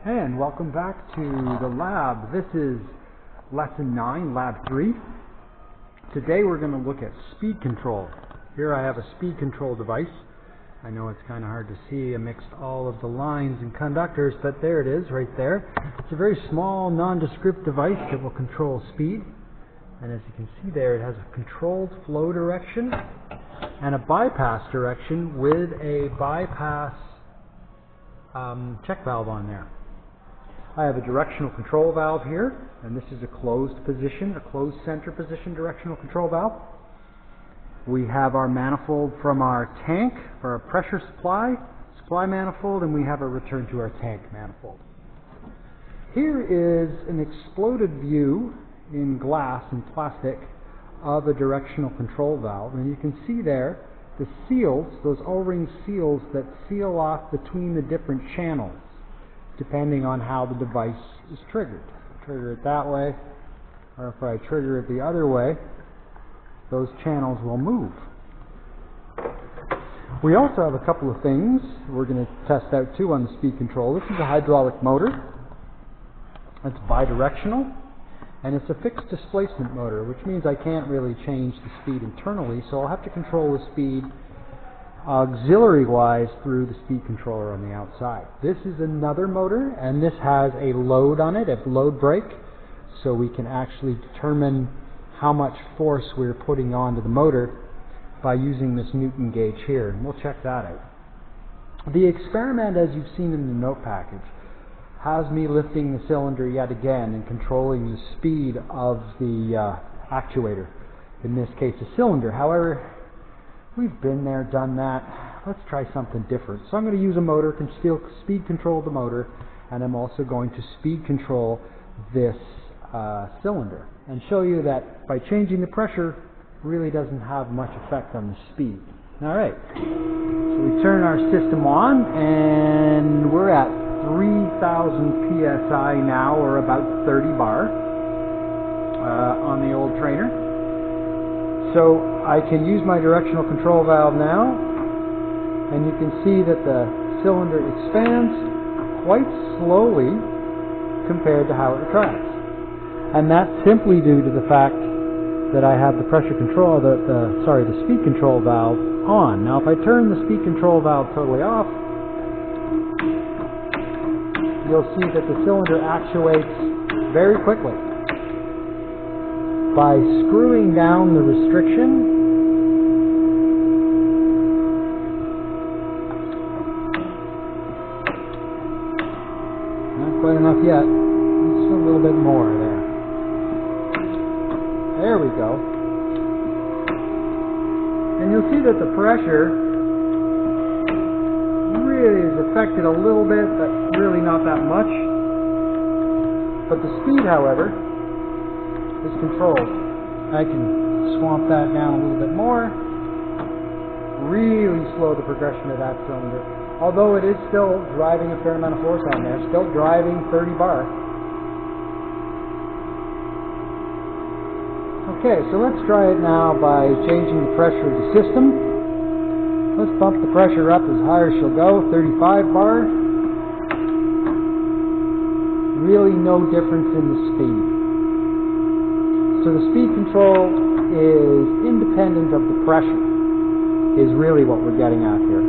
And welcome back to the lab. This is lesson 9, lab 3. Today we're going to look at speed control. Here I have a speed control device. I know it's kind of hard to see amidst all of the lines and conductors, but there it is right there. It's a very small nondescript device that will control speed. And as you can see there, it has a controlled flow direction and a bypass direction with a bypass check valve on there. I have a directional control valve here, and this is a closed position, a closed center position directional control valve. We have our manifold from our tank for our pressure supply manifold, and we have a return to our tank manifold. Here is an exploded view in glass and plastic of a directional control valve, and you can see there the seals, those O-ring seals that seal off between the different channels, depending on how the device is triggered. If I trigger it that way, or if I trigger it the other way, those channels will move. We also have a couple of things we're going to test out too on the speed control. This is a hydraulic motor. It's bidirectional, and it's a fixed displacement motor, which means I can't really change the speed internally, so I'll have to control the speed auxiliary-wise through the speed controller on the outside. This is another motor, and this has a load on it, a load brake, so we can actually determine how much force we're putting onto the motor by using this Newton gauge here, and we'll check that out. The experiment, as you've seen in the note package, has me lifting the cylinder yet again and controlling the speed of the actuator, in this case a cylinder. However, we've been there, done that. Let's try something different. So I'm going to use a motor, can still speed control the motor, and I'm also going to speed control this cylinder and show you that by changing the pressure really doesn't have much effect on the speed. Alright, so we turn our system on and we're at 3,000 psi now, or about 30 bar on the old trainer. So I can use my directional control valve now, and you can see that the cylinder expands quite slowly compared to how it retracts. And that's simply due to the fact that I have the pressure control, the speed control valve on. Now if I turn the speed control valve totally off, you'll see that the cylinder actuates very quickly. By screwing down the restriction, not quite enough yet, just a little bit more there. There we go. And you'll see that the pressure really is affected a little bit, but really not that much. But the speed, however, is controlled. I can swamp that down a little bit more, really slow the progression of that cylinder, although it is still driving a fair amount of force on there, still driving 30 bar. Okay, so let's try it now by changing the pressure of the system. Let's bump the pressure up as high as she'll go, 35 bar. Really no difference in the speed. So the speed control is independent of the pressure, is really what we're getting at here.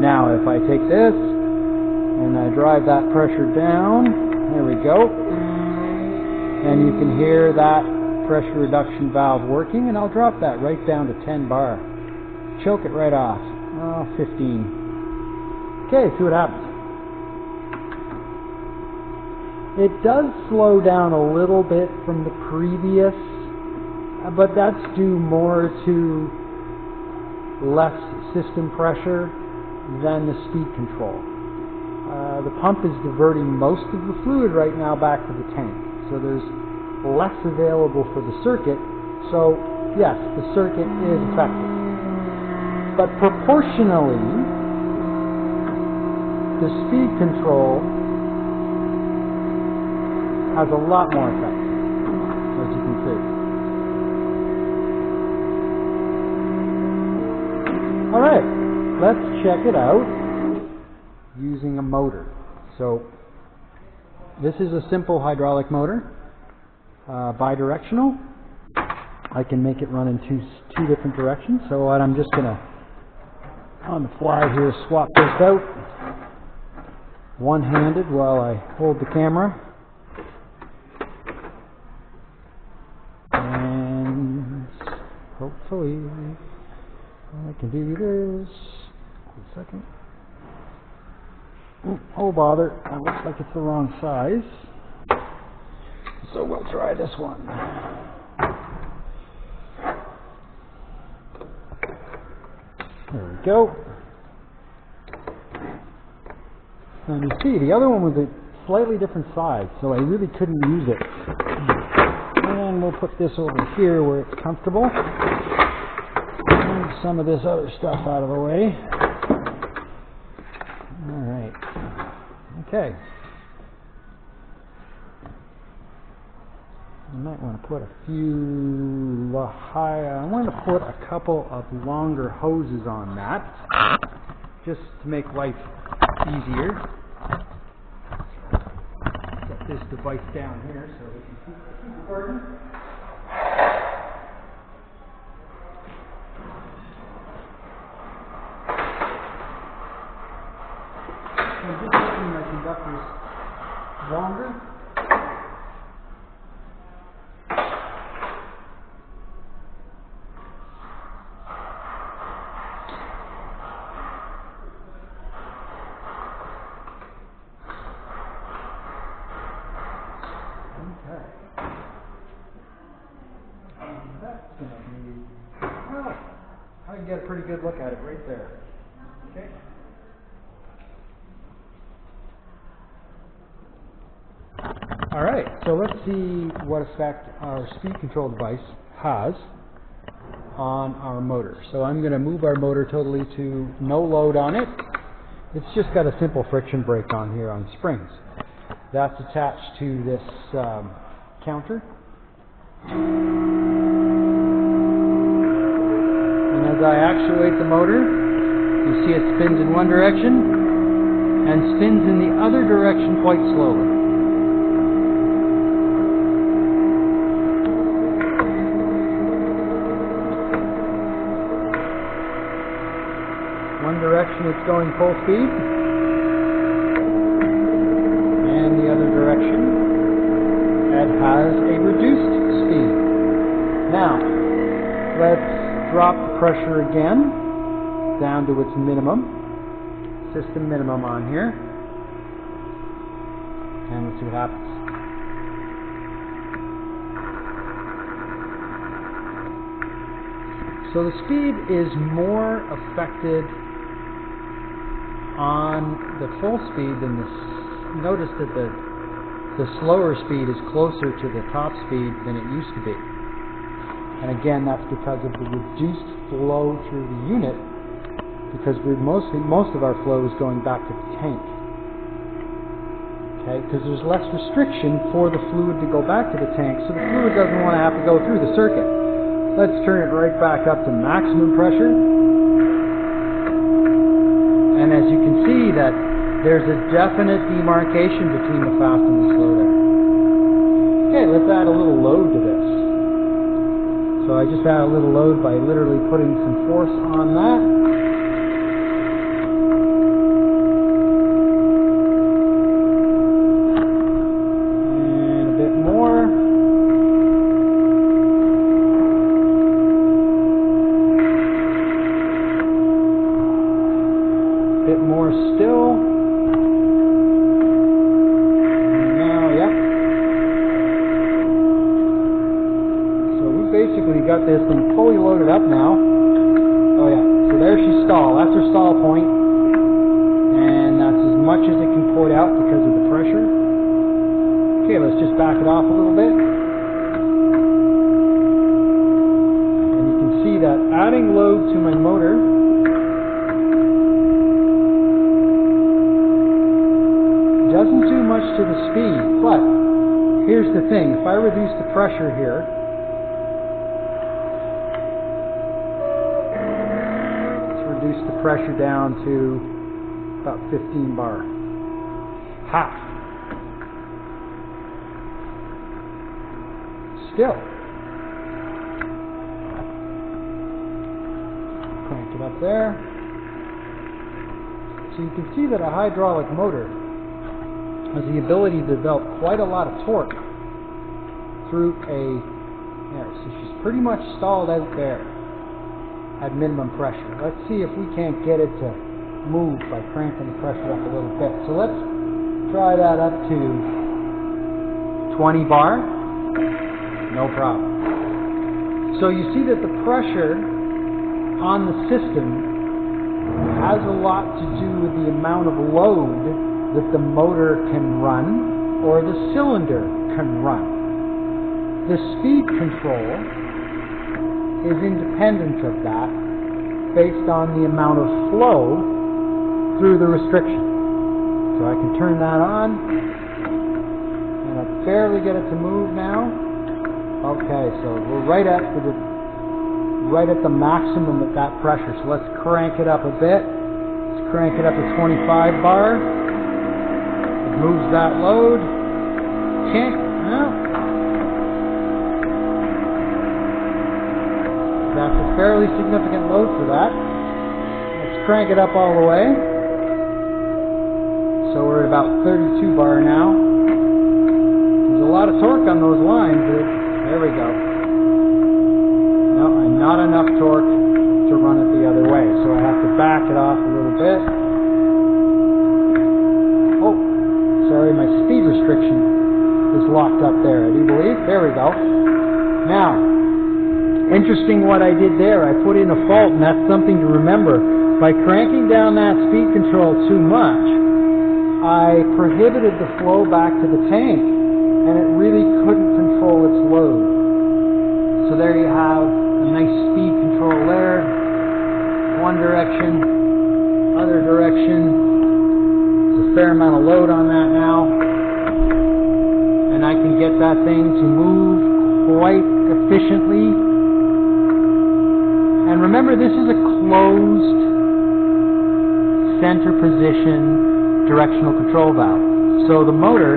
Now if I take this and I drive that pressure down, there we go, and you can hear that pressure reduction valve working, and I'll drop that right down to 10 bar. Choke it right off. Oh, 15. Okay, see what happens. It does slow down a little bit from the previous, but that's due more to less system pressure than the speed control. The pump is diverting most of the fluid right now back to the tank, so there's less available for the circuit. So yes, the circuit is effective. But proportionally, the speed control has a lot more effect, as you can see. Alright, let's check it out using a motor. So this is a simple hydraulic motor, bidirectional. I can make it run in two different directions. So what I'm just going to, on the fly here, swap this out one-handed while I hold the camera. And hopefully I can do this. Wait a second. Oh bother, that looks like it's the wrong size. So we'll try this one. There we go. And you see, the other one was a slightly different size, so I really couldn't use it. And we'll put this over here where it's comfortable. Move some of this other stuff out of the way. Alright. Okay. I might want to put a few I want to put a couple of longer hoses on that, just to make life easier. Set this device down here so we can keep recording. I'm just making my conductors longer. I can get a pretty good look at it right there. Okay. Alright, so let's see what effect our speed control device has on our motor. So I'm going to move our motor totally to no load on it. It's just got a simple friction brake on here on springs. That's attached to this counter. And as I actuate the motor, you see it spins in one direction and spins in the other direction quite slowly. One direction it's going full speed, and the other direction it has a reduced speed. Now, let's drop the pressure again down to its minimum, system minimum on here, and let's see what happens. So the speed is more affected on the full speed than the, notice that the slower speed is closer to the top speed than it used to be. And again, that's because of the reduced flow through the unit, because most of our flow is going back to the tank. Okay, because there's less restriction for the fluid to go back to the tank, so the fluid doesn't want to have to go through the circuit. Let's turn it right back up to maximum pressure. And as you can see that there's a definite demarcation between the fast and the slow there. Okay, let's add a little load to this. So I just add a little load by literally putting some force on that. And a bit more. A bit more still. Basically got this thing fully loaded up now. Oh yeah, so there's she stall. That's her stall point. And that's as much as it can port out because of the pressure. Okay, let's just back it off a little bit. And you can see that adding load to my motor doesn't do much to the speed, but here's the thing. If I reduce the pressure here, reduce the pressure down to about 15 bar. Half. still. Crank it up there. So you can see that a hydraulic motor has the ability to develop quite a lot of torque through there. So she's pretty much stalled out there at minimum pressure. Let's see if we can't get it to move by cranking the pressure up a little bit. So let's try that up to 20 bar. No problem. So you see that the pressure on the system has a lot to do with the amount of load that the motor can run or the cylinder can run. The speed control is independent of that based on the amount of flow through the restriction. So I can turn that on and I barely get it to move now. Okay, so we're right at the maximum at that pressure. So let's crank it up a bit. Let's crank it up to 25 bar. It moves that load. That's a fairly significant load for that. Let's crank it up all the way. So we're at about 32 bar now. There's a lot of torque on those lines. There we go. No, and not enough torque to run it the other way. So I have to back it off a little bit. Oh, sorry, my speed restriction is locked up there, I do believe. There we go. Now, interesting what I did there. I put in a fault, and that's something to remember. By cranking down that speed control too much, I prohibited the flow back to the tank, and it really couldn't control its load. So there you have a nice speed control there. One direction, other direction. There's a fair amount of load on that now. And I can get that thing to move quite efficiently. And remember, this is a closed center position directional control valve. So the motor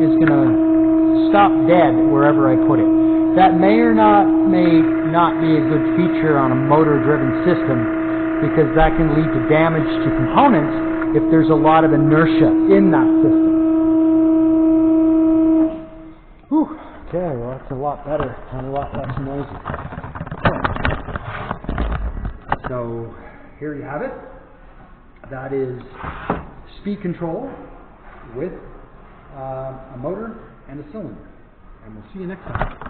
is going to stop dead wherever I put it. That may not be a good feature on a motor-driven system because that can lead to damage to components if there's a lot of inertia in that system. Whew. Okay, well that's a lot better and a lot less noisy. So here you have it. That is speed control with a motor and a cylinder. And we'll see you next time.